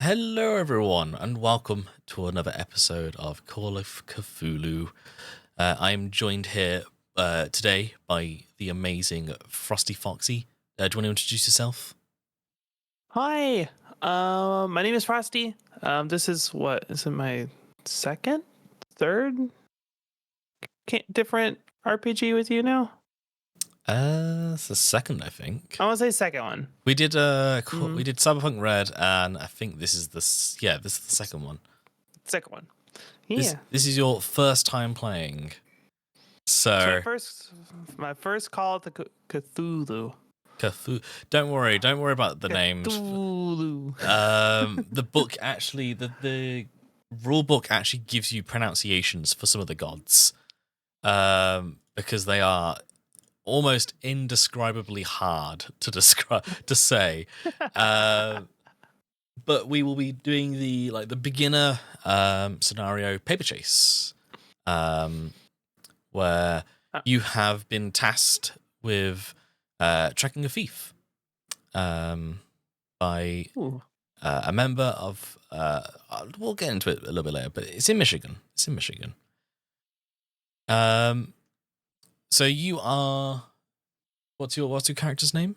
Hello, everyone, and welcome to another episode of Call of Cthulhu. I am joined here today by the amazing Frosty Foxy. Do you want to introduce yourself? Hi, my name is Frosty. This is is it my third different RPG with you now? It's the second, I think. I want to say second one. We did we did Cyberpunk Red, and I think this is this is the second one. Second one. Yeah. This is your first time playing. So my first Call of Cthulhu. Cthulhu. Don't worry about the names. Cthulhu. The book actually, the rule book actually gives you pronunciations for some of the gods, because they are almost indescribably hard to say. But we will be doing the beginner scenario paper chase, where you have been tasked with tracking a thief by a member of we'll get into it a little bit later, but it's in Michigan. So you are, what's your character's name?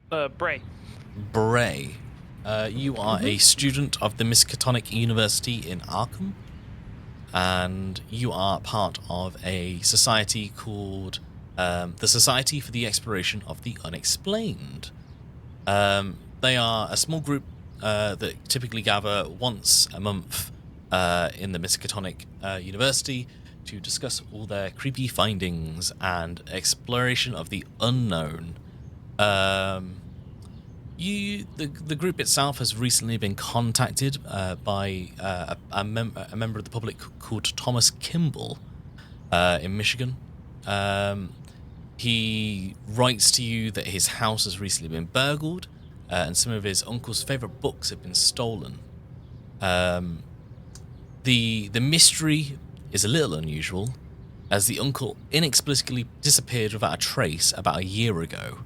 Bray. You are a student of the Miskatonic University in Arkham, and you are part of a society called the Society for the Exploration of the Unexplained. They are a small group that typically gather once a month in the Miskatonic University to discuss all their creepy findings and exploration of the unknown. The group itself has recently been contacted by a member of the public called Douglas Kimbell in Michigan. He writes to you that his house has recently been burgled, and some of his uncle's favorite books have been stolen. The mystery is a little unusual, as the uncle inexplicably disappeared without a trace about a year ago.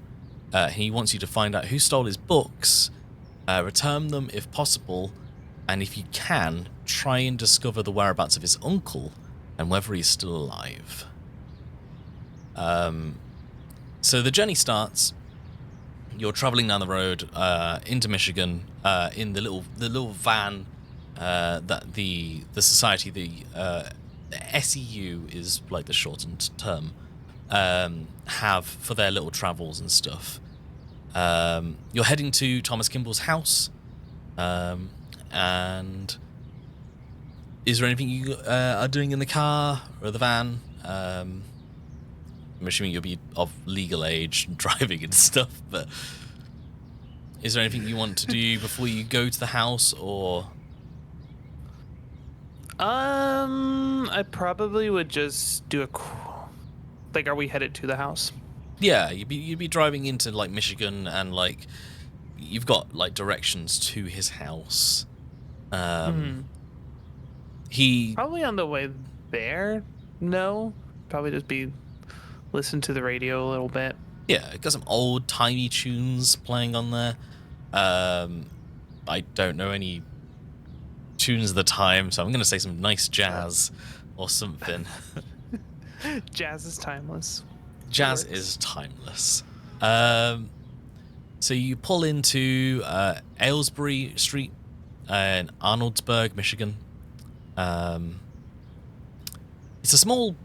He wants you to find out who stole his books, return them if possible, and if you can, try and discover the whereabouts of his uncle and whether he's still alive. So the journey starts. You're traveling down the road into Michigan in the little van that the society, the SEU is like the shortened term, have for their little travels and stuff. You're heading to Douglas Kimbell's house, and is there anything you are doing in the car or the van? I'm assuming you'll be of legal age and driving and stuff, but is there anything you want to do before you go to the house, or? I probably would just do are we headed to the house? Yeah, you'd be driving into like Michigan, and like you've got like directions to his house. He probably on the way there. No, probably just listen to the radio a little bit. Yeah, got some old timey tunes playing on there. I don't know any tunes of the time, so I'm going to say some nice jazz or something. Jazz is timeless. Jazz is timeless. So you pull into Aylesbury Street in Arnoldsburg, Michigan. It's a small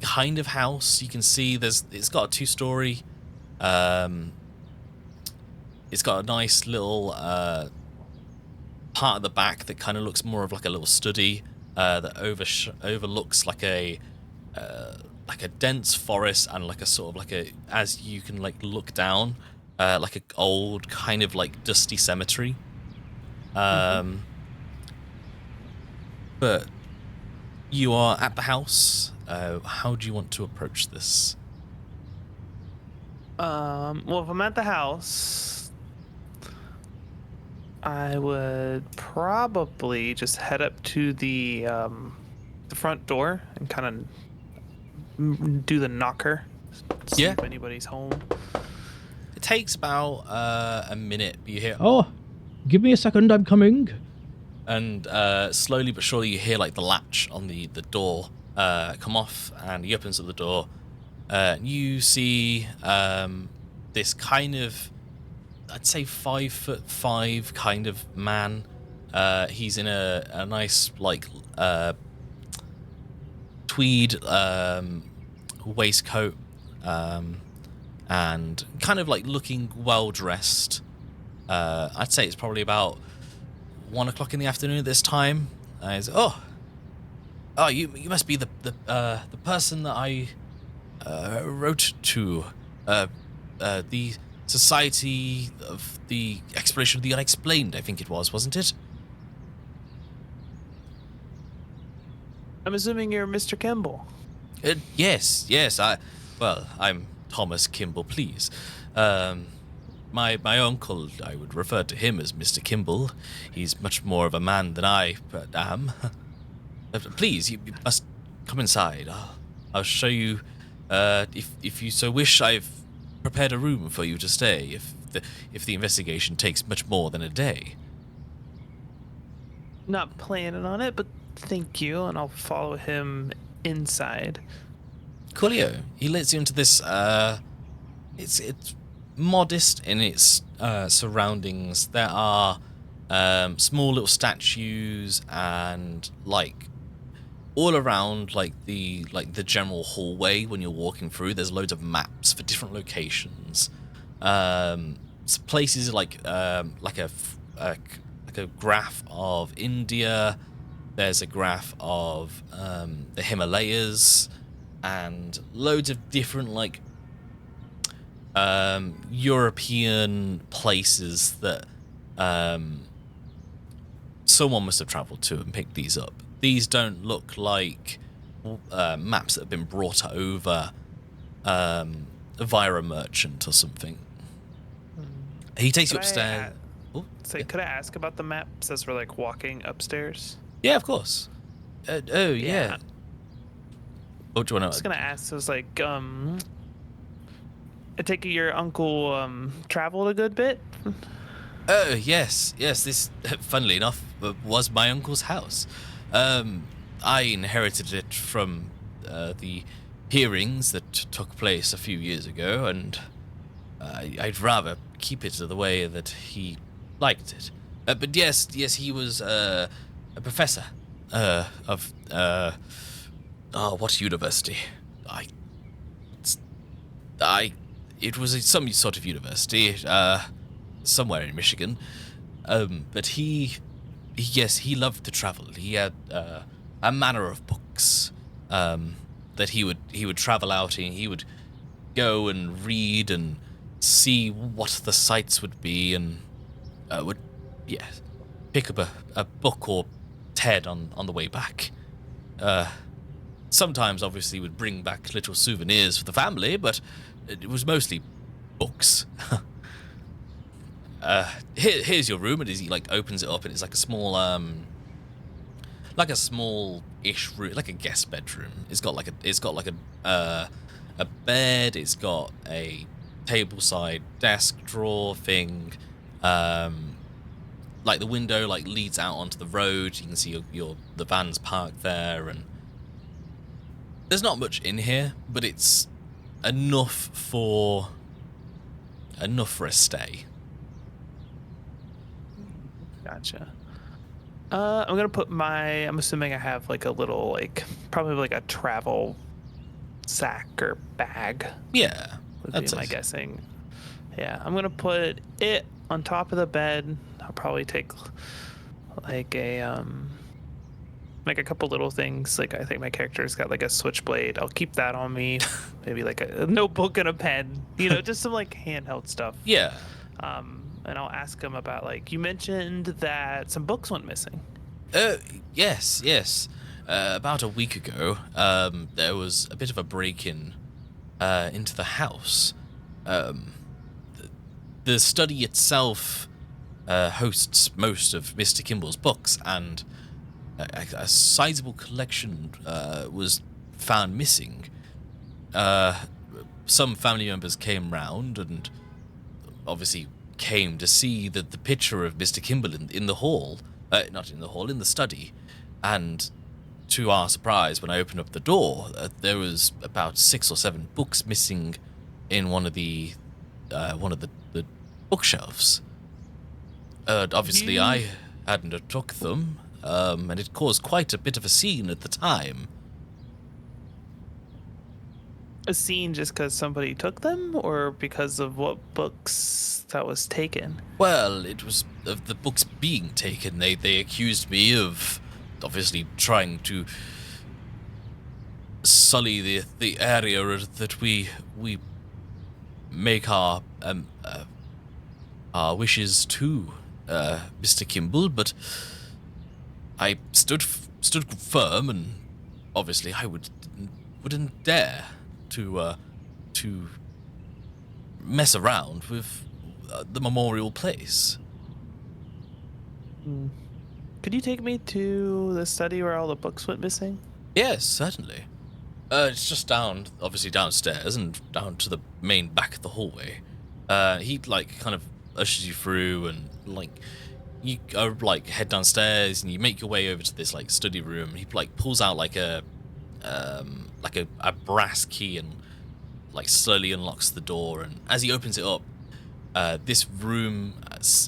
kind of house. You can see it's got a 2-story. It's got a nice little part at the back that kind of looks more of like a little study that overlooks like a dense forest, and like a sort of like as you can like look down, like a old kind of like dusty cemetery. But you are at the house. How do you want to approach this? Well, if I'm at the house, I would probably just head up to the front door and kind of do the knocker. See if anybody's home. It takes about a minute, but you hear, Give me a second, I'm coming. And slowly but surely you hear like the latch on the door come off, and he opens up the door. You see this kind of, I'd say 5'5" kind of man. He's in a nice like tweed waistcoat, and kind of like looking well dressed. I'd say it's probably about 1 o'clock in the afternoon at this time. He's, you must be the person that I wrote to, the Society of the Exploration of the Unexplained, I think it was, wasn't it? I'm assuming you're Mr. Kimbell. Yes. I'm Thomas Kimbell, please. My uncle, I would refer to him as Mr. Kimbell. He's much more of a man than I am. Please, you must come inside. I'll show you. If you so wish, I've prepared a room for you to stay. If the investigation takes much more than a day. Not planning on it, but thank you, and I'll follow him inside. Coolio. He lets you into this. It's modest in its surroundings. There are small little statues and like all around like the general hallway. When you're walking through, there's loads of maps for different locations. Places like a graph of India. There's a graph of the Himalayas, and loads of different like European places that someone must have traveled to and picked these up. These don't look like maps that have been brought over via a merchant or something. He takes you upstairs. Could I ask about the maps as we're like walking upstairs? Yeah, of course. Yeah. What do you want to? I was gonna ask. I was like, I take it your uncle traveled a good bit. Oh yes. This, funnily enough, was my uncle's house. I inherited it from the hearings that took place a few years ago, and I'd rather keep it the way that he liked it. But yes, he was a professor of what university? It was some sort of university somewhere in Michigan. But he loved to travel. He had a manner of books that he would travel out in. He would go and read and see what the sights would be, and would pick up a book or 10 on the way back. Sometimes, obviously, would bring back little souvenirs for the family, but it was mostly books. Here's your room, and as he like opens it up, and it's like a small-ish room, like a guest bedroom. It's got like a bed. It's got a table-side desk drawer thing. Like the window like leads out onto the road. You can see the van's parked there, and there's not much in here, but it's enough for a stay. Gotcha. I'm gonna put I'm assuming I have like a little like probably like a travel sack or bag. Yeah, would be my guessing. Yeah, I'm gonna put it on top of the bed. I'll probably take like a couple little things. Like I think my character's got like a switchblade. I'll keep that on me. Maybe like a notebook and a pen. Just some like handheld stuff. Yeah. And I'll ask him about like you mentioned that some books went missing. Yes. About a week ago, there was a bit of a break-in into the house. The study itself hosts most of Mr. Kimbell's books, and a sizable collection was found missing. Some family members came round and obviously came to see the picture of Mr. Kimbell in the hall, not in the hall, in the study, and to our surprise, when I opened up the door, there was about 6 or 7 books missing in one of the bookshelves. Obviously, You I hadn't took them, and it caused quite a bit of a scene at the time. a scene just because somebody took them, or because of what books that was taken? Well, it was of the books being taken. They accused me of obviously trying to sully the area that we make our wishes to Mr. Kimball, but I stood firm, and obviously I wouldn't dare to mess around with the memorial place. Could you take me to the study where all the books went missing? Yes, certainly. It's just obviously downstairs and down to the main back of the hallway. He like kind of ushers you through, and like you go like head downstairs and you make your way over to this like study room. He like pulls out like a brass key and like slowly unlocks the door. And as he opens it up, this room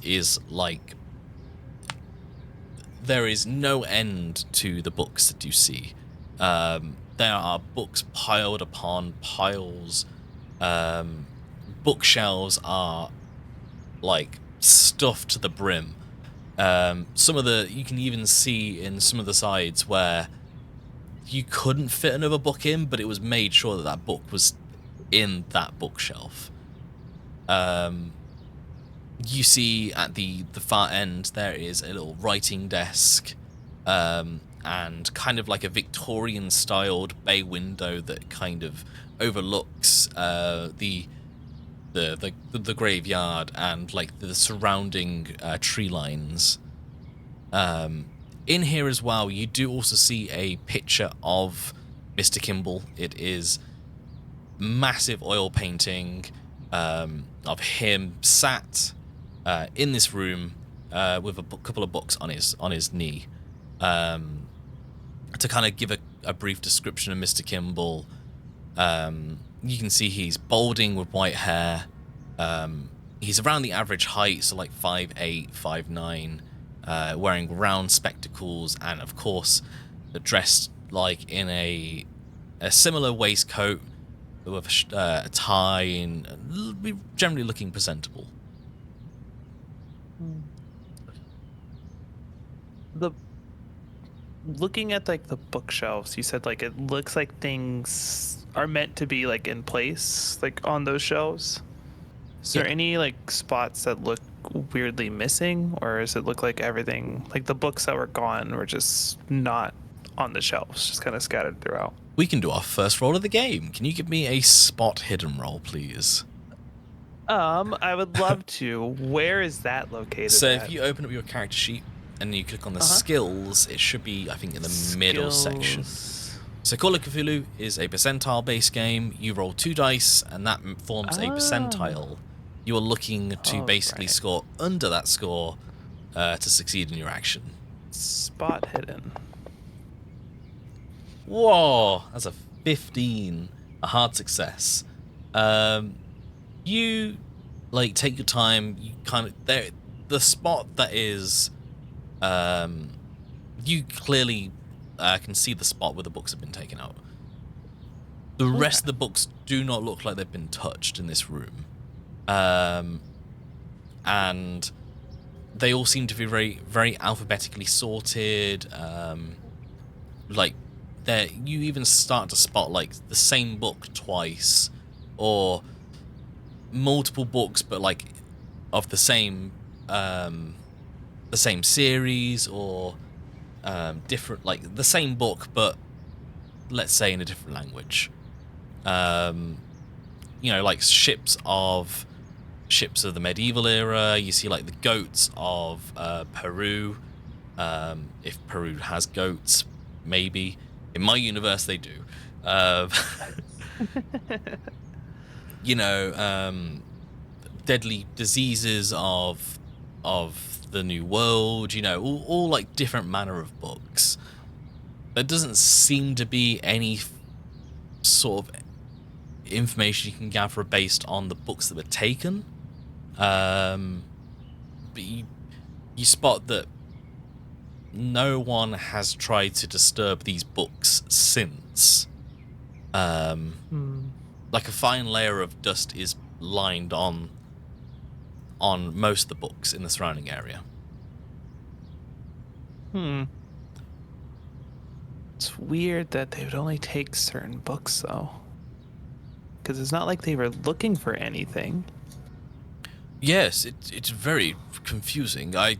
is like there is no end to the books that you see. There are books piled upon piles. Bookshelves are like stuffed to the brim. You can even see in some of the sides where you couldn't fit another book in, but it was made sure that that book was in that bookshelf. You see at the far end there is a little writing desk, and kind of like a Victorian styled bay window that kind of overlooks the graveyard and like the surrounding tree lines. In here as well, you do also see a picture of Mr. Kimball. It is massive oil painting of him sat in this room with a couple of books on his knee. To kind of give a brief description of Mr. Kimball, you can see he's balding with white hair. He's around the average height, so like 5'8", 5'9", wearing round spectacles, and of course dressed like in a similar waistcoat with a tie, and generally looking presentable. Looking at like the bookshelves, you said like it looks like things are meant to be like in place, like on those shelves. Is there any like spots that look weirdly missing, or does it look like everything, like the books that were gone, were just not on the shelves, just kind of scattered throughout? We can do our first roll of the game. Can you give me a spot hidden roll, please? I would love to. Where is that located? So at? if you open up your character sheet and you click on the skills, it should be, I think, in the middle section. So Call of Cthulhu is a percentile-based game. You roll 2 dice, and that forms a percentile. You are looking to basically score under that score to succeed in your action. Spot hidden. Whoa, that's a 15, a hard success. You like take your time. You kind of the spot that is, you clearly can see the spot where the books have been taken out. The rest of the books do not look like they've been touched in this room, and they all seem to be very, very alphabetically sorted. Like you even start to spot like the same book twice, or multiple books, but like of the same series, or different, like the same book, but let's say in a different language. Like ships of the medieval era. You see like the goats of Peru, if Peru has goats, maybe. In my universe, they do. deadly diseases of the New World, all like different manner of books. There doesn't seem to be any sort of information you can gather based on the books that were taken. But you spot that no one has tried to disturb these books since. Like a fine layer of dust is lined on most of the books in the surrounding area. It's weird that they would only take certain books, though. Because it's not like they were looking for anything. Yes, it's very confusing. I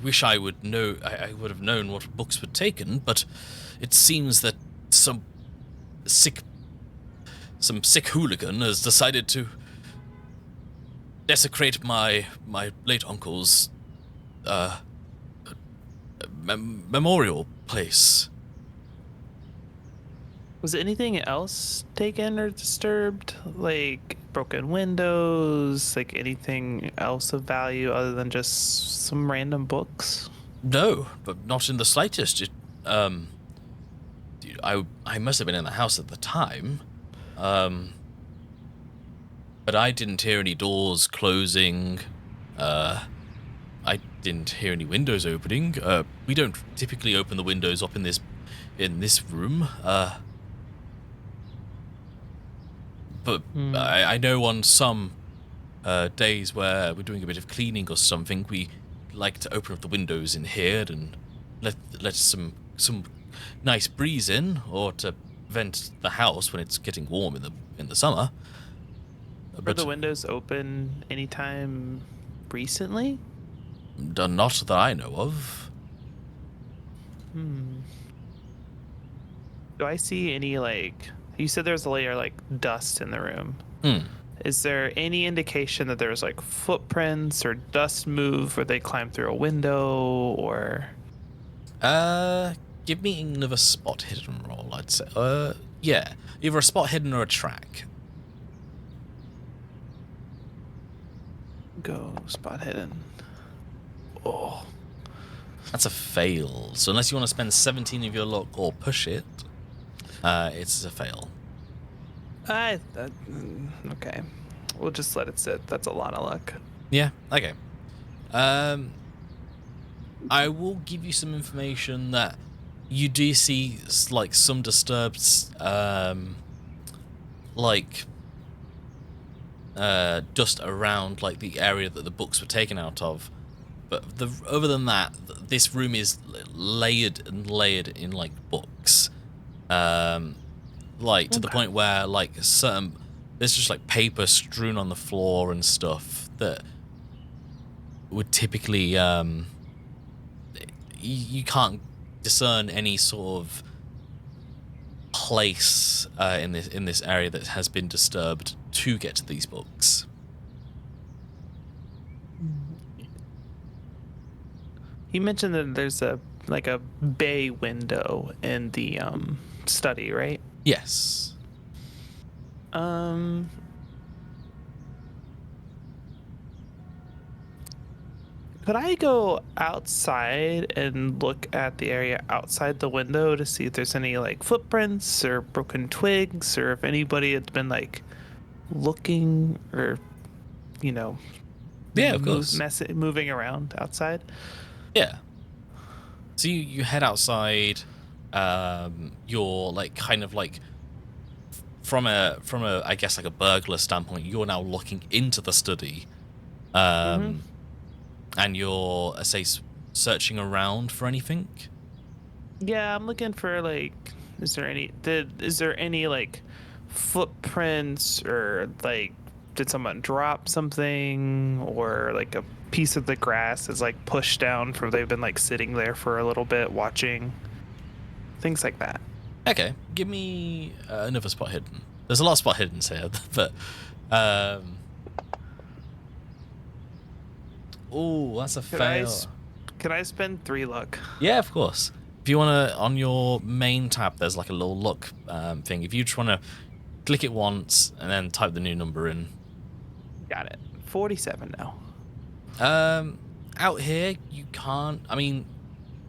wish I would know. I would have known what books were taken, but it seems that some sick hooligan has decided to desecrate my late uncle's memorial place. Was anything else taken or disturbed? Like broken windows? Like anything else of value other than just some random books? No, but not in the slightest. I must have been in the house at the time, but I didn't hear any doors closing. I didn't hear any windows opening. We don't typically open the windows up in this room. But I know on some days where we're doing a bit of cleaning or something, we like to open up the windows in here and let some nice breeze in, or to vent the house when it's getting warm in the summer. Were the windows open anytime recently? Not that I know of. Do I see any, like, you said there's a layer like dust in the room. Is there any indication that there's like footprints or dust move where they climb through a window, or? Give me another spot hidden roll, I'd say. Yeah, either a spot hidden or a track. Go spot hidden. Oh, that's a fail. So unless you want to spend 17 of your luck or push it, it's a fail. Okay. We'll just let it sit. That's a lot of luck. Yeah, okay. I will give you some information that you do see, like, some disturbed, dust around, like, the area that the books were taken out of. But other than that, this room is layered in, like, books. Like, to the point where, like, there's just, like, paper strewn on the floor and stuff that would typically, you can't discern any sort of place in this area that has been disturbed to get to these books. You mentioned that there's a bay window in the study, right? Yes. Could I go outside and look at the area outside the window to see if there's any like footprints or broken twigs, or if anybody had been like looking, or Yeah, of course. Moving around outside? Yeah. So you head outside. You're like kind of like from a I guess like a burglar standpoint, you're now looking into the study, and you're searching around for anything. Yeah, I'm looking for like, is there any like footprints, or like did someone drop something, or like a piece of the grass is like pushed down from they've been like sitting there for a little bit watching, things like that. Okay, give me another spot hidden. There's a lot of spot hidden here, but oh, that's a fail. Can I spend 3 luck? Yeah, of course. If you want to, on your main tab, there's like a little luck thing. If you just want to click it once and then type the new number in. Got it. 47 now. Out here, you can't. I mean,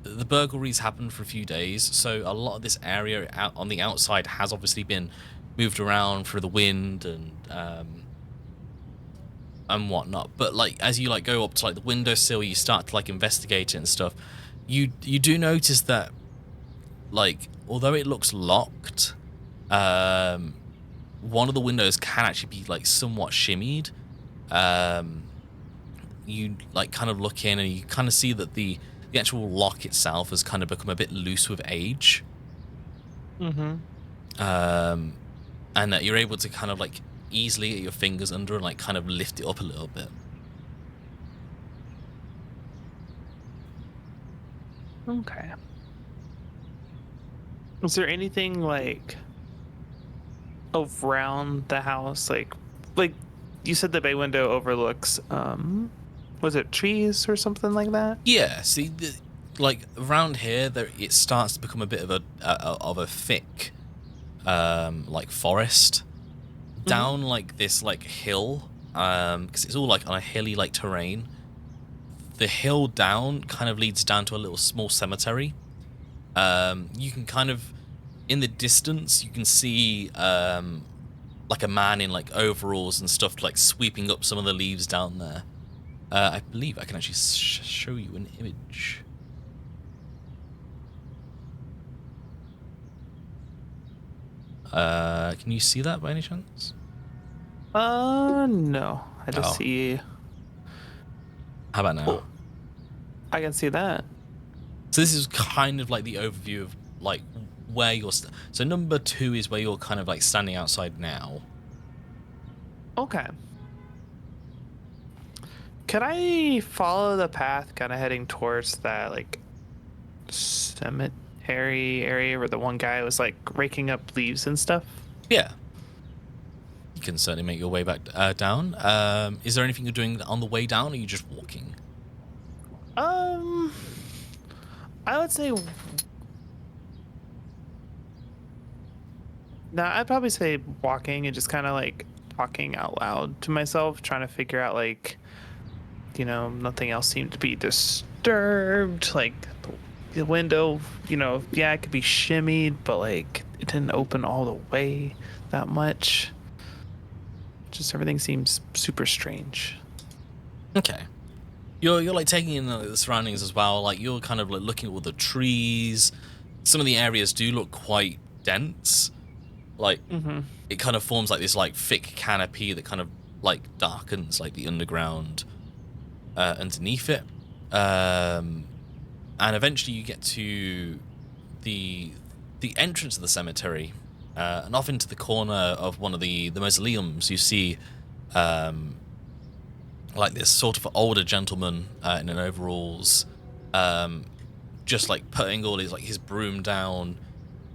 the burglaries happened for a few days, so a lot of this area out on the outside has obviously been moved around through the wind and whatnot. But like as you like go up to like the windowsill, you start to like investigate it and stuff. You do notice that like although it looks locked, one of the windows can actually be like somewhat shimmied. You like kind of look in and you kind of see that the actual lock itself has kind of become a bit loose with age. Mm-hmm. And that you're able to kind of like easily get your fingers under and like kind of lift it up a little bit. Okay. Is there anything like around the house, like you said the bay window overlooks was it trees or something like that? Yeah, see, like around here, it starts to become a bit of a thick, like forest down like this like hill, because it's all like on a hilly like terrain. The hill down kind of leads down to a little small cemetery. You can kind of in the distance you can see like a man in like overalls and stuff like sweeping up some of the leaves down there. I believe I can actually show you an image. Can you see that by any chance? No. I just see. How about now? Oh, I can see that. So this is kind of like the overview of like where you're. So number 2 is where you're kind of like standing outside now. Okay. Could I follow the path kind of heading towards that like cemetery area where the one guy was like raking up leaves and stuff? Yeah. You can certainly make your way back down. Is there anything you're doing on the way down, or are you just walking? I would say. Nah, I'd probably say walking and just kind of like talking out loud to myself, trying to figure out like, you know, nothing else seemed to be disturbed. Like the window, you know, yeah, it could be shimmied, but like it didn't open all the way that much. Just everything seems super strange. Okay. You're like taking in the surroundings as well. Like you're kind of like looking at all the trees. Some of the areas do look quite dense. Like it kind of forms like this like thick canopy that kind of like darkens like the underground underneath it. And eventually you get to the entrance of the cemetery, and off into the corner of one of the mausoleums you see like this sort of older gentleman in an overalls, just like putting all his like his broom down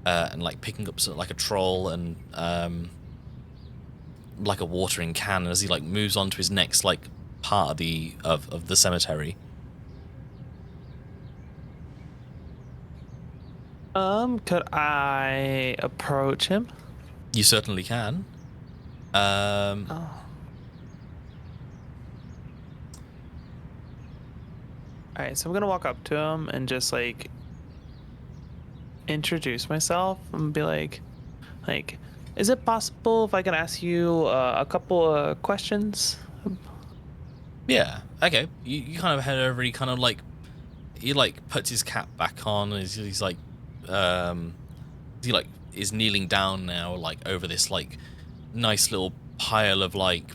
and like picking up like a troll and like a watering can, and as he like moves on to his next like part of the cemetery. Could I approach him? You certainly can. Oh. All right, so I'm gonna walk up to him and just like introduce myself and be like, is it possible if I can ask you a couple of questions? Yeah. Okay. You kind of head over. He kind of like he like puts his cap back on, and he's like he like is kneeling down now, like over this like nice little pile of like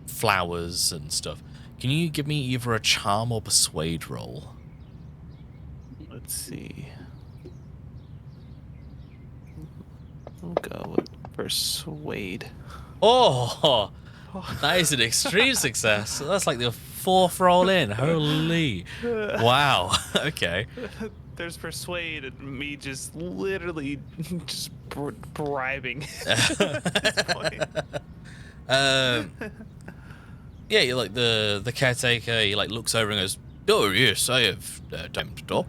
flowers and stuff. Can you give me either a charm or persuade roll? Let's see. I'll go with persuade. Oh, that is an extreme success. That's like the 4th roll in. Holy. Wow. Okay. There's persuade and me just literally just bribing. Yeah, you're like the caretaker. He like looks over and goes, "Oh yes, I have time to talk.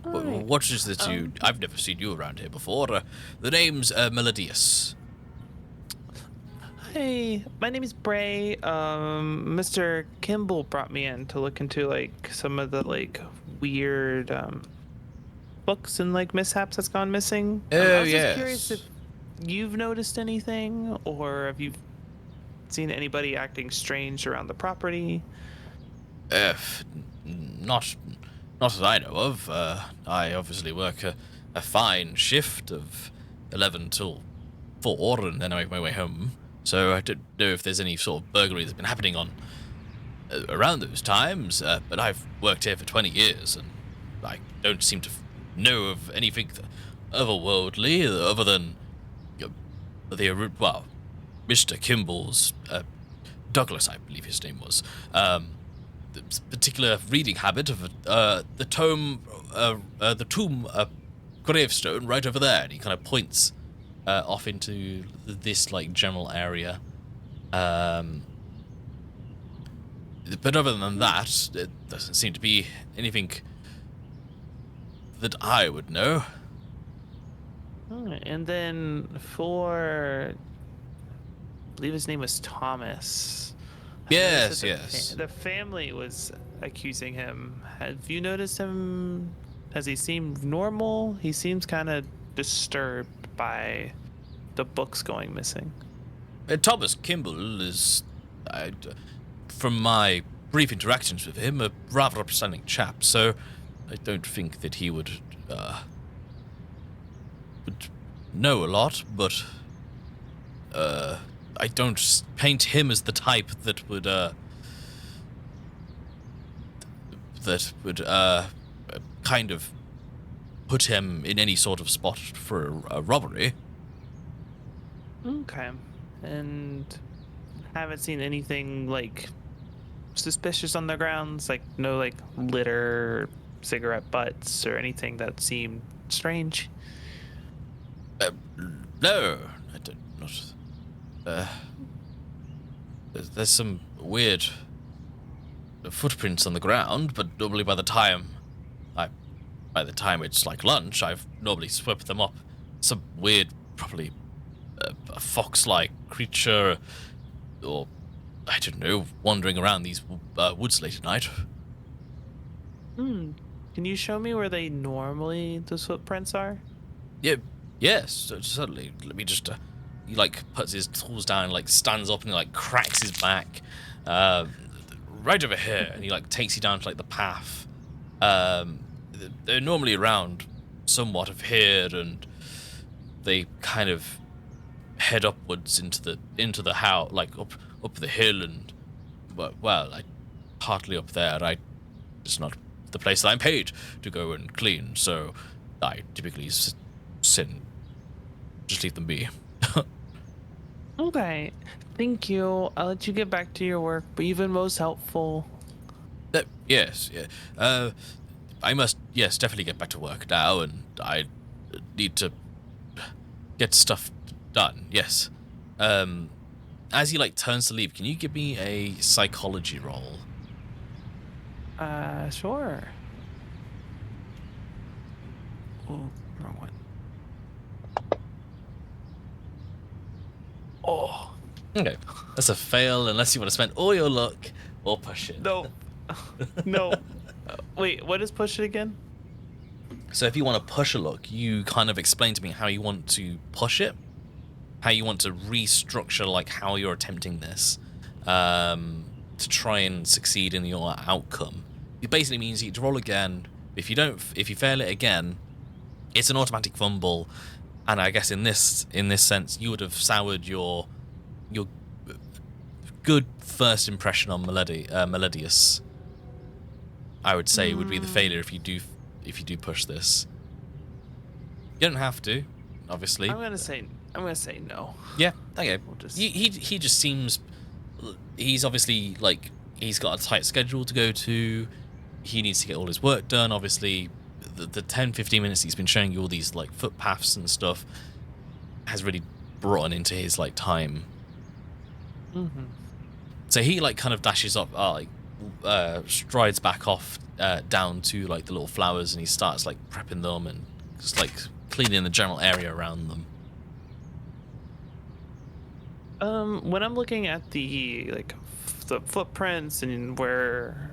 Right. What is it you? I've never seen you around here before. The name's Melodius." Hey, my name is Bray. Mr. Kimball brought me in to look into like some of the like weird books and like mishaps that's gone missing. I Oh, was just curious if yes. you've noticed anything, or have you seen anybody acting strange around the property? F- not, not that I know of. I obviously work a fine shift of 11 till 4, and then I make my way home. So I don't know if there's any sort of burglary that's been happening on around those times. But I've worked here for 20 years, and I don't seem to know of anything otherworldly other than well, Mr. Kimball's Douglas, I believe his name was. The particular reading habit of the tomb gravestone right over there, and he kind of points off into this like general area. But other than that, it doesn't seem to be anything that I would know. And then for, I believe his name was Thomas. I noticed Yes, that yes. the family was accusing him. Have you noticed him? Has he seemed normal? He seems kind of disturbed by the books going missing. Thomas Kimball is, from my brief interactions with him, a rather upstanding chap. So I don't think that he would know a lot, but I don't paint him as the type that would kind of put him in any sort of spot for a robbery. Okay. And haven't seen anything like suspicious on the grounds, like no like litter, cigarette butts, or anything that seemed strange. No, I don't. Not. There's some weird footprints on the ground, but normally by the time it's like lunch, I've normally swept them up. Some weird, probably a fox-like creature, or I don't know, wandering around these woods late at night. Hmm. Can you show me where they normally those footprints are? Yeah, yes, certainly. Let me just. He like puts his tools down, and, like stands up, and he like cracks his back. Right over here, and he like takes you down to like the path. They're normally around somewhat of here, and they kind of head upwards into the house, like up the hill, and well, like partly up there. It's not the place that I'm paid to go and clean, so I typically sit and just leave them be. Okay. Thank you. I'll let you get back to your work, but you've been most helpful. Yes, yeah. I must, yes, definitely get back to work now, and I need to get stuff done. Yes. As he like turns to leave, can you give me a psychology roll? Sure. Oh, wrong one. Oh, Okay, that's a fail unless you want to spend all your luck or push it. no. No. Wait, what is push it again? So if you want to push a luck, you kind of explain to me how you want to push it, how you want to restructure like how you're attempting this, to try and succeed in your outcome. It basically means you get to roll again. If you fail it again, it's an automatic fumble, and I guess in this sense, you would have soured your good first impression on Melodious. I would say would be the failure if you do push this. You don't have to, obviously. I'm gonna say no. Yeah, okay. We'll just- He just seems. He's obviously like he's got a tight schedule to go to. He needs to get all his work done. Obviously, the 10-15 minutes he's been showing you all these like footpaths and stuff has really brought into his like time. Mm-hmm. So he like kind of dashes up, strides back off down to like the little flowers, and he starts like prepping them and just like cleaning the general area around them. When I'm looking at the the footprints and where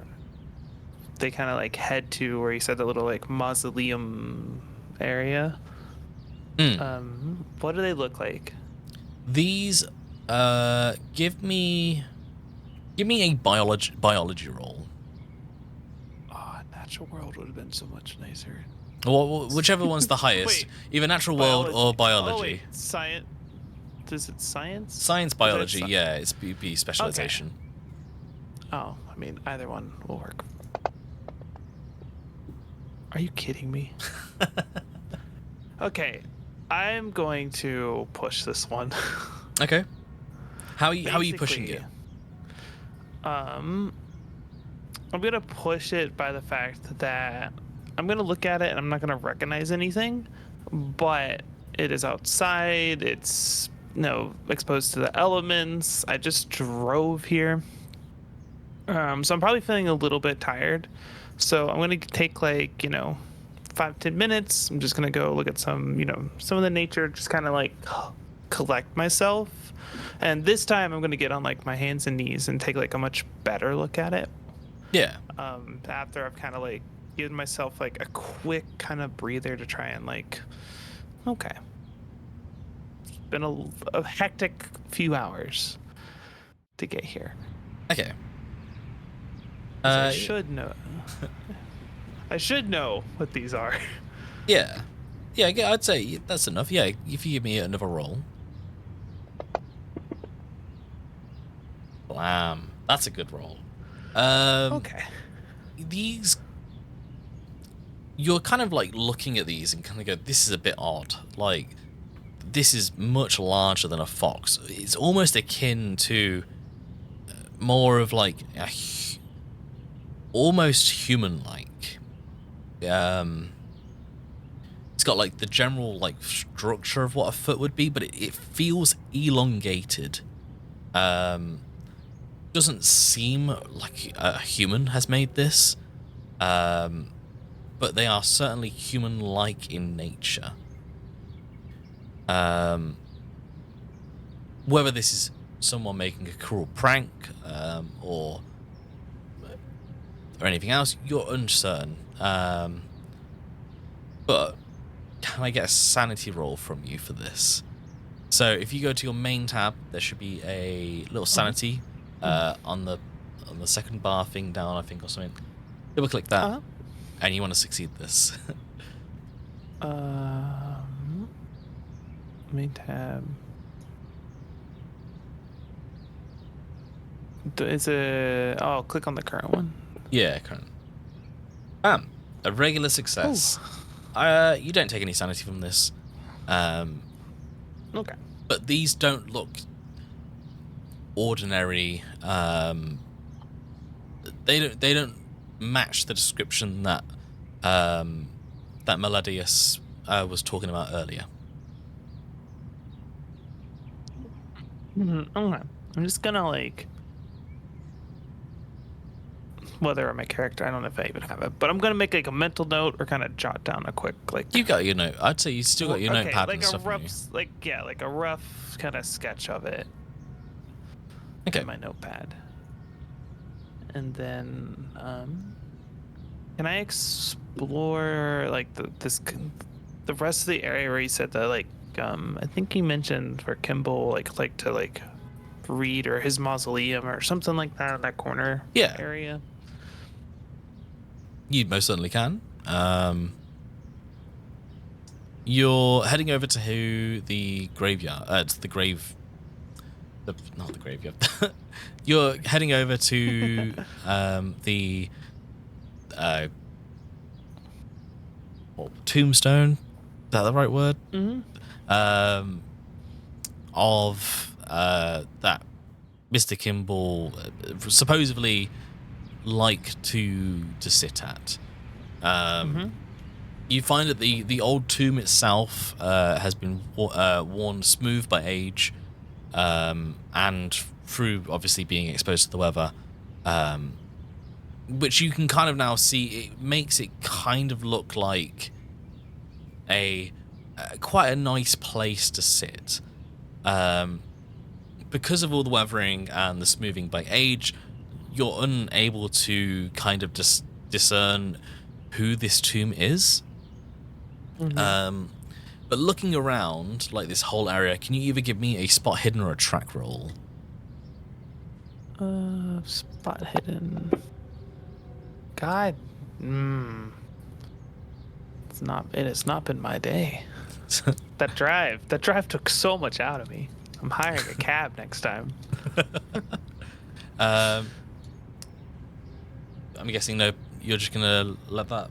they kind of like head to, where you said the little like mausoleum area, Hmm. what do they look like? These, give me a biology roll. Oh, natural world would have been so much nicer. Or whichever one's the highest, Wait, either natural world biology. or Oh wait, biology. science. Is it science? Science, Is it biology, yeah, it's B okay. specialization. Oh, I mean, either one will work. Are you kidding me? Okay, I'm going to push this one. Okay. How are you pushing it? Basically, um, I'm gonna push it by the fact that I'm gonna look at it and I'm not gonna recognize anything, but it is outside. It's exposed to the elements. I just drove here, so I'm probably feeling a little bit tired. So I'm gonna take like 5-10 minutes. I'm just gonna go look at some of the nature, just kind of like collect myself. And this time I'm gonna get on like my hands and knees and take like a much better look at it. Yeah. After I've kind of like given myself like a quick kind of breather to try and like, okay, it's been a hectic few hours to get here. Okay. 'Cause I should know. I should know what these are. Yeah. Yeah, I'd say that's enough. Yeah, if you give me another roll. Blam. That's a good roll. Okay. These, you're kind of like looking at these and kind of go, this is a bit odd. Like, this is much larger than a fox. It's almost akin to more of like almost human-like. It's got like the general like structure of what a foot would be, but it feels elongated. Doesn't seem like a human has made this, but they are certainly human-like in nature. Whether this is someone making a cruel prank, or anything else, you're uncertain. But can I get a sanity roll from you for this? So if you go to your main tab, there should be a little sanity on the second bar thing down, I think, or something. Double click that, and you want to succeed this. Main tab. Is it? Oh, click on the current one. Yeah, current. Bam, a regular success. You don't take any sanity from this. Okay. But these don't look ordinary. They don't match the description that that Melodius was talking about earlier. Okay. I'm just gonna like, whether I'm a character, I don't know if I even have it, but I'm gonna make like a mental note or kind of jot down a quick like. You got your note. I'd say you still got your notepad like and a stuff. rough, like a rough kind of sketch of it. Okay. In my notepad. And then, can I explore like the rest of the area where you said that like I think he mentioned for Kimball like to like read, or his mausoleum or something like that in that corner area. You most certainly can. You're heading over to the graveyard. To the grave. Not the graveyard. You're heading over to the tombstone. Is that the right word? Mm-hmm. Of that Mr. Kimball supposedly like to sit at. You find that the old tomb itself has been worn smooth by age, and through obviously being exposed to the weather, which you can kind of now see. It makes it kind of look like quite a nice place to sit. But because of all the weathering and the smoothing by age, you're unable to kind of discern who this tomb is. Mm-hmm. But looking around, like this whole area, can you either give me a spot hidden or a track roll? Spot hidden. God, it has not been my day. That drive took so much out of me. I'm hiring a cab next time. I'm guessing no, you're just gonna let that.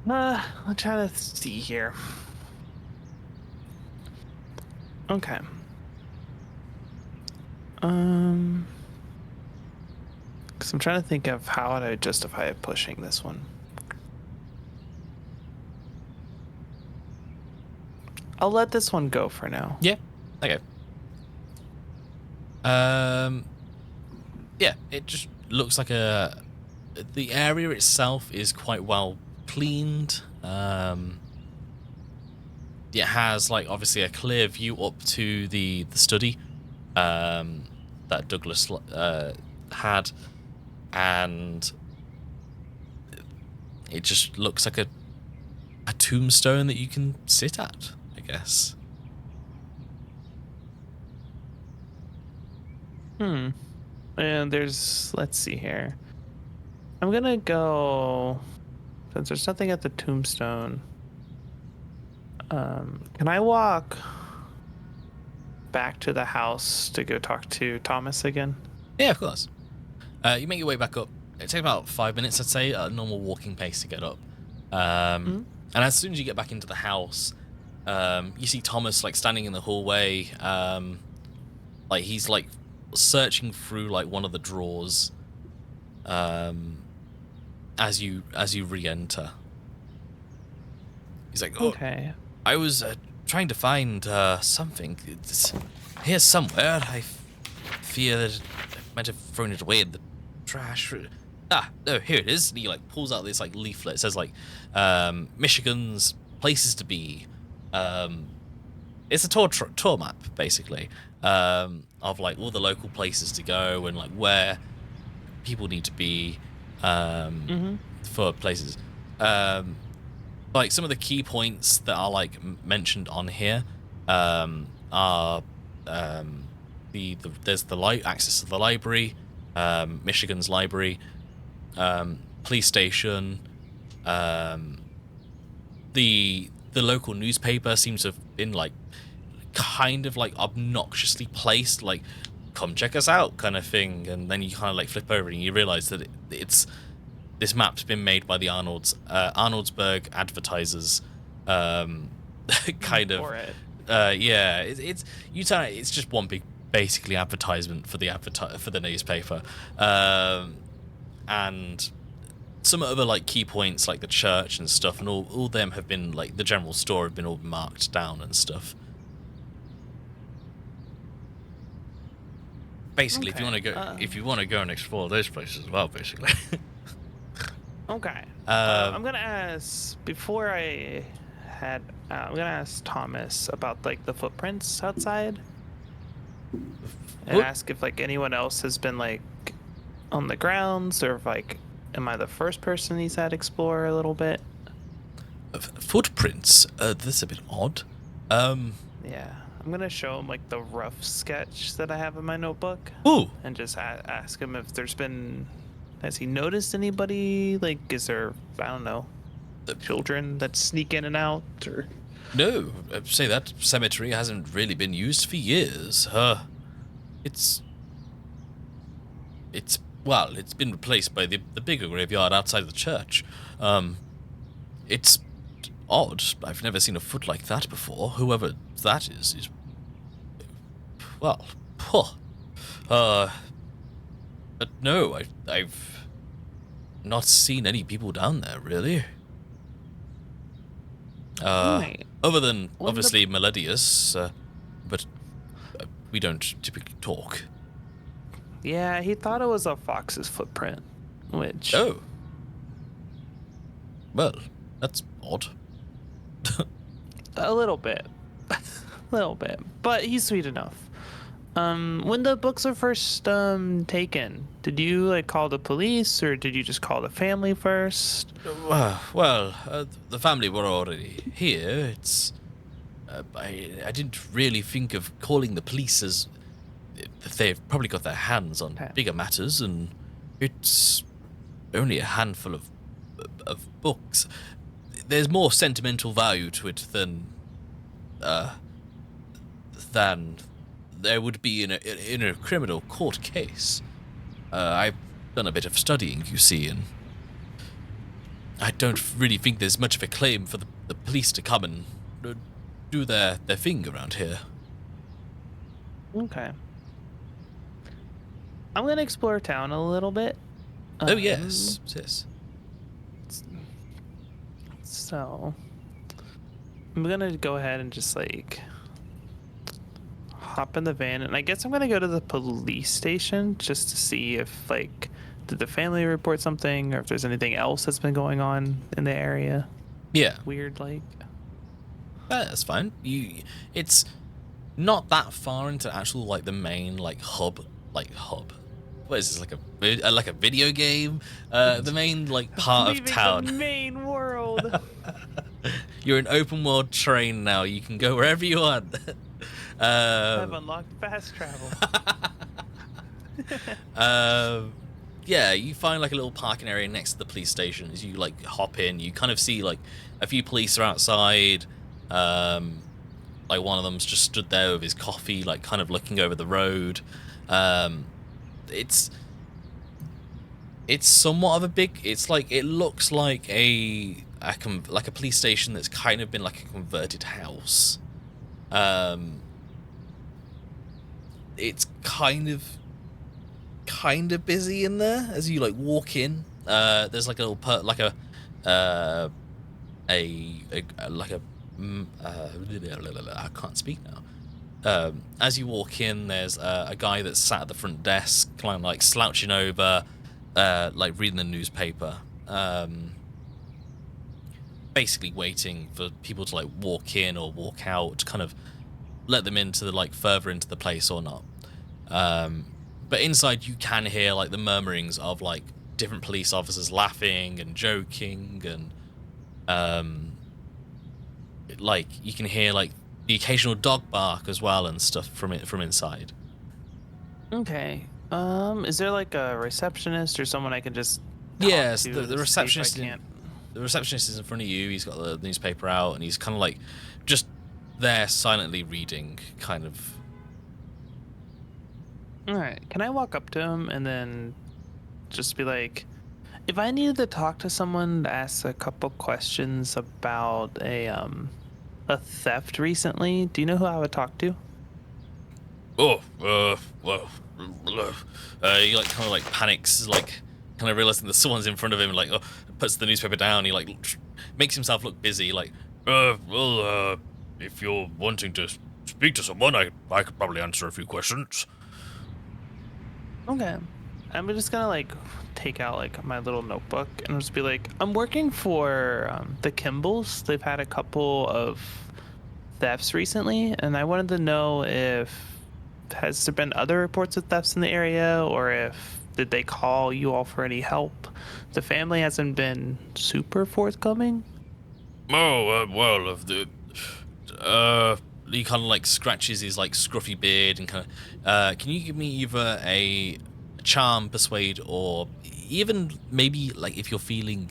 I'll try to see here. Okay. Because I'm trying to think of how would I justify pushing this one. I'll let this one go for now. Yeah. Okay. Yeah, it just looks like the area itself is quite well cleaned. It has like obviously a clear view up to the study that Douglas had, and it just looks like a tombstone that you can sit at, I guess. And let's see here. I'm gonna go, since there's nothing at the tombstone. Can I walk back to the house to go talk to Thomas again? Yeah, of course. You make your way back up. It takes about 5 minutes, I'd say, at a normal walking pace to get up. And as soon as you get back into the house, you see Thomas like standing in the hallway. Like he's like searching through like one of the drawers. As you re-enter, he's like, "Oh, Okay. I was trying to find something. It's here somewhere. I fear that I might have thrown it away in the trash. Ah, no, here it is." And he like pulls out this like leaflet. It says like Michigan's places to be. It's a tour map basically of like all the local places to go and like where people need to be for places. Like some of the key points that are like mentioned on here are there's the access to the library, Michigan's library, police station, the local newspaper seems to have been like kind of like obnoxiously placed, like come check us out kind of thing, and then you kind of like flip over and you realize that this map's been made by the Arnoldsburg advertisers, kind of. Yeah, it's just one big basically advertisement for the newspaper, and some other like key points like the church and stuff, and all them have been like the general store have been all marked down and stuff. Basically, Okay. if you want to go and explore those places as well, basically. Okay. Um, I'm gonna ask I'm gonna ask Thomas about like the footprints outside, and ask if like anyone else has been like on the grounds, or if like am I the first person he's had explore a little bit? Footprints. That's a bit odd. Yeah, I'm gonna show him like the rough sketch that I have in my notebook, Ooh. and just ask him if has he noticed anybody? Like, is there, I don't know, children that sneak in and out, or? No, I'd say that cemetery hasn't really been used for years. It's been replaced by the bigger graveyard outside of the church. It's odd. I've never seen a foot like that before. Whoever that is well, but no, I've not seen any people down there really. Right. Other than obviously Melodius, but we don't typically talk. Yeah, he thought it was a fox's footprint, which. Oh. Well, that's odd. A little bit. little bit, but he's sweet enough. When the books were first taken, did you like call the police or did you just call the family first? The family were already here. It's I didn't really think of calling the police, as they've probably got their hands on Okay. bigger matters, and it's only a handful of books. There's more sentimental value to it than there would be in a criminal court case. I've done a bit of studying, you see, and I don't really think there's much of a claim for the police to come and do their thing around here. Okay. I'm gonna explore town a little bit. Oh yes, yes. So I'm gonna go ahead and just like hop in the van, and I guess I'm gonna go to the police station just to see if like did the family report something or if there's anything else that's been going on in the area. Yeah, Weird, like. that's fine. It's not that far into actual like the main hub. What is this, like a video game? The main like part of Leaving town. the main world. You're an open world train now. You can go wherever you want. I've unlocked fast travel. Yeah, you find like a little parking area next to the police station. As you like hop in, you kind of see like a few police are outside. Like one of them's just stood there with his coffee, like kind of looking over the road. It's somewhat of a big. It's like it looks like like a police station that's kind of been like a converted house. It's kind of busy in there as you like walk in. There's like a little I can't speak now. As you walk in, there's a guy that's sat at the front desk, kind of like slouching over, like reading the newspaper. Basically waiting for people to like walk in or walk out, to kind of let them into the like further into the place or not. But inside you can hear like the murmurings of like different police officers laughing and joking, and like you can hear like the occasional dog bark as well and stuff from inside. Okay. Is there like a receptionist or someone I can just talk Yes, to the and see if I receptionist. can't? The receptionist is in front of you. He's got the newspaper out, and he's kind of like just there silently reading, kind of. All right. Can I walk up to him and then just be like, if I needed to talk to someone to ask a couple questions about a theft recently, do you know who I would talk to? Oh, well, he like kind of like panics, like kind of realizing that someone's in front of him, and like puts the newspaper down. He like makes himself look busy, like, if you're wanting to speak to someone, I could probably answer a few questions. Okay. I'm just gonna like take out like my little notebook and just be like, I'm working for the Kimbells. They've had a couple of thefts recently, and I wanted to know if has there been other reports of thefts in the area, or if did they call you all for any help? The family hasn't been super forthcoming. Oh, well, of the, he kind of like scratches his like scruffy beard and kind of, can you give me either a charm, persuade, or even maybe like if you're feeling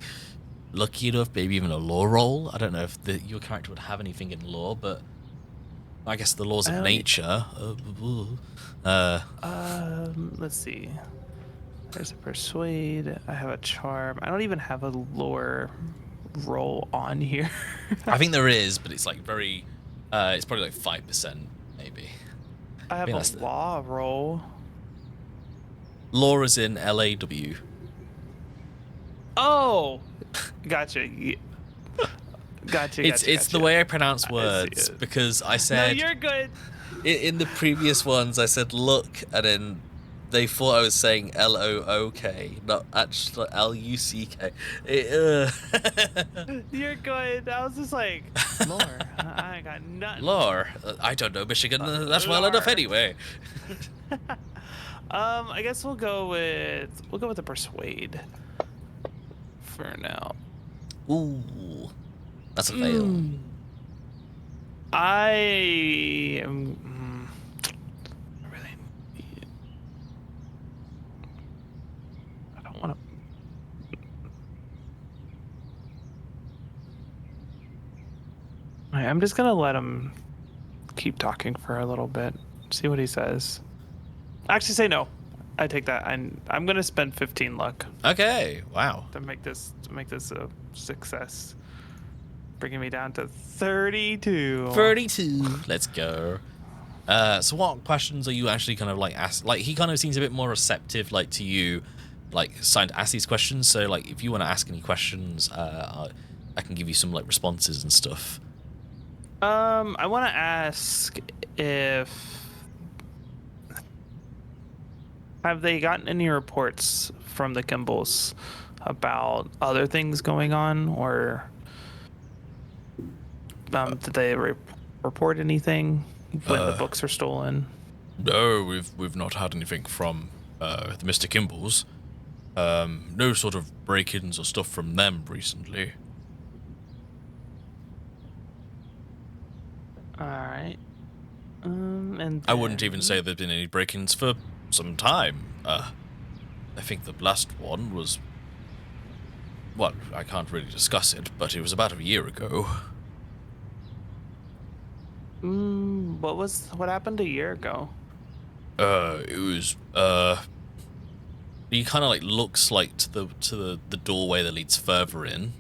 lucky enough, maybe even a lore roll? I don't know if your character would have anything in lore, but I guess the laws of nature. Let's see. There's a persuade. I have a charm. I don't even have a lore roll on here. I think there is, but it's like very. It's probably like 5%, maybe. I have that's a law roll. Law is in LAW. Oh, gotcha. Gotcha. It's the way I pronounce words, because I No, said you're good. in the previous ones I said look, and then they thought I was saying Look, not actually Luck. You're good. I was just like, lore. I ain't got nothing. Lore. I don't know Michigan. That's well enough Lore. anyway. I guess we'll go with the persuade for now. Ooh, that's a fail. I am really. I don't want to. I'm just gonna let him keep talking for a little bit. See what he says. Actually, say no. I take that. I'm gonna spend 15 luck Okay. Wow. to make this a success, bringing me down to 32. 32. Let's go. So what questions are you actually kind of like ask? Like he kind of seems a bit more receptive, like to you, like starting to ask these questions. So like if you want to ask any questions, I can give you some like responses and stuff. I want to ask if have they gotten any reports from the Kimbells about other things going on, or did they report anything when the books are stolen? No, we've not had anything from the Mr. Kimbells. No sort of break-ins or stuff from them recently. All right. And I wouldn't even then- say there've been any break-ins for some time. I think the last one was... Well, I can't really discuss it, but it was about a year ago. what happened a year ago? It was, he kind of, like, looks, like, to the doorway that leads further in.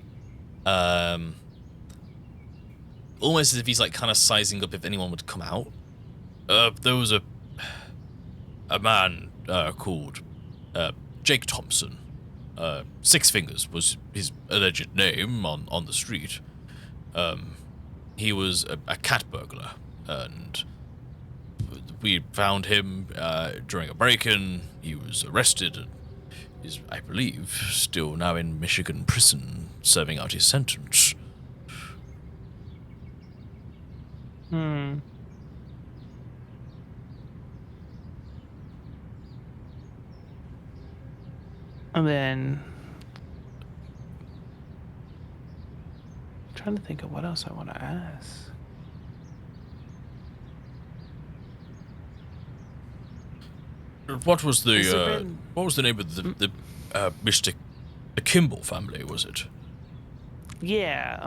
Almost as if he's, like, kind of sizing up if anyone would come out. There was a man, called, Jake Thompson. Six Fingers was his alleged name on the street. He was a cat burglar, and we found him during a break-in. He was arrested and is, I believe, still now in Michigan prison serving out his sentence. And then I'm trying to think of what else I want to ask. What was Has there the been- what was the name of the Mr. Kimbell family? Was it? Yeah,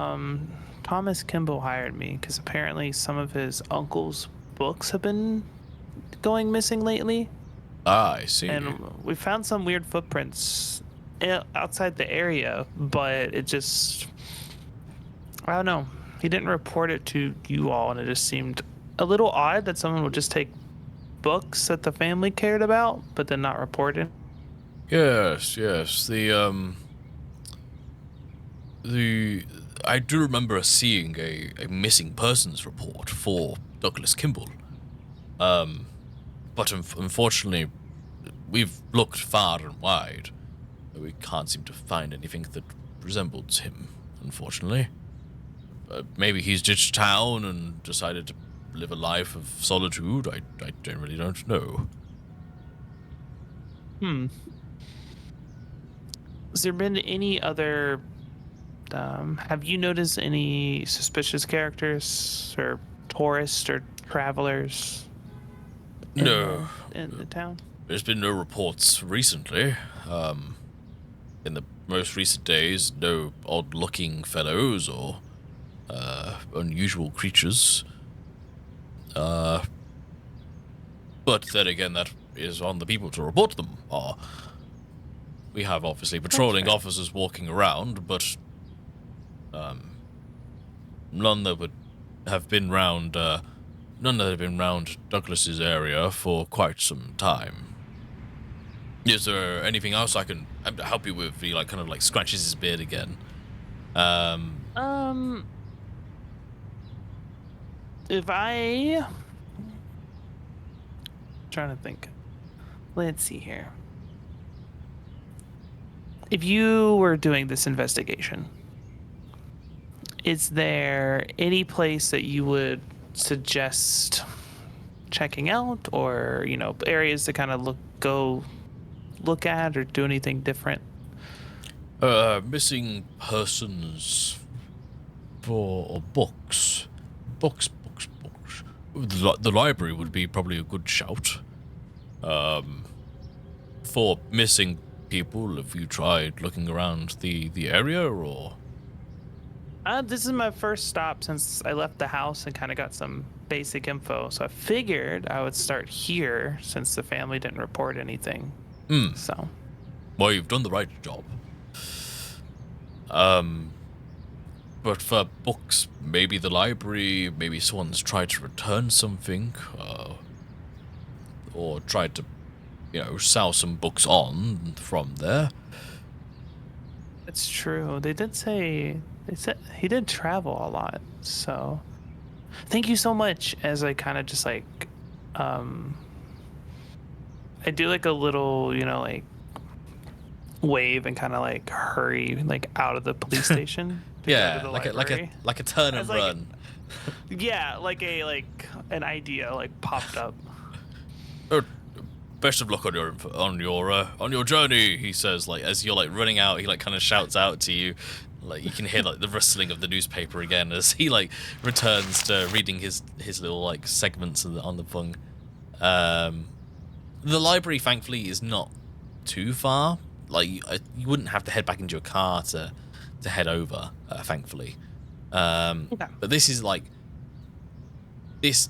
Thomas Kimbell hired me because apparently some of his uncle's books have been going missing lately, Ah, I see. and we found some weird footprints outside the area, but it just, I don't know. He didn't report it to you all, and it just seemed a little odd that someone would just take books that the family cared about, but then not report it. Yes. I do remember seeing a missing persons report for Douglas Kimbell. But unfortunately, we've looked far and wide. We can't seem to find anything that resembles him, unfortunately. Maybe he's ditched town and decided to live a life of solitude. I generally don't know. Has there been any other? Have you noticed any suspicious characters or tourists or travelers? No. In the town. There's been no reports recently. In the most recent days, no odd-looking fellows or unusual creatures. But then again, that is on the people to report them. We have obviously patrolling fair. officers walking around, but none that would have been round. None that have been round Douglas's area for quite some time. Is there anything else I can help you with? He kind of scratches his beard again. If I trying to think, let's see here. If you were doing this investigation, is there any place that you would suggest checking out, or areas to kind of look at or do anything different? Missing persons for books. Books. The library would be probably a good shout. For missing people, have you tried looking around the area, or? This is my first stop since I left the house and kind of got some basic info. So I figured I would start here since the family didn't report anything. So, Well, you've done the right job. But for books, maybe the library, maybe someone's tried to return something, or tried to, sell some books on from there. it's true. They said he did travel a lot. So, thank you so much. As I kind of just um, I do like a little, like wave and kind of like hurry like out of the police station to go to the library. like a turn and As, like, run. Yeah, like an idea like popped up. Oh, best of luck on your journey, he says, like, as you're like running out. He like kind of shouts out to you, like you can hear like the rustling of the newspaper again as he like returns to reading his little like segments on the phone. The library, thankfully, is not too far. Like you wouldn't have to head back into your car to head over, thankfully. Okay. But this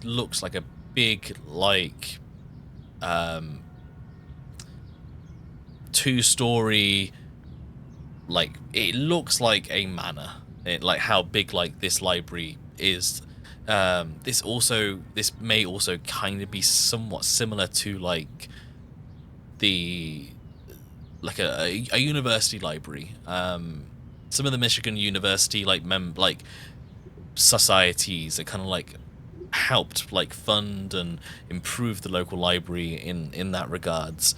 looks like a big like 2-story, like it looks like a manor. Like how big like this library is. This may also kind of be somewhat similar to like the like a university library. Some of the Michigan University like societies that kind of like helped like fund and improve the local library in that regards.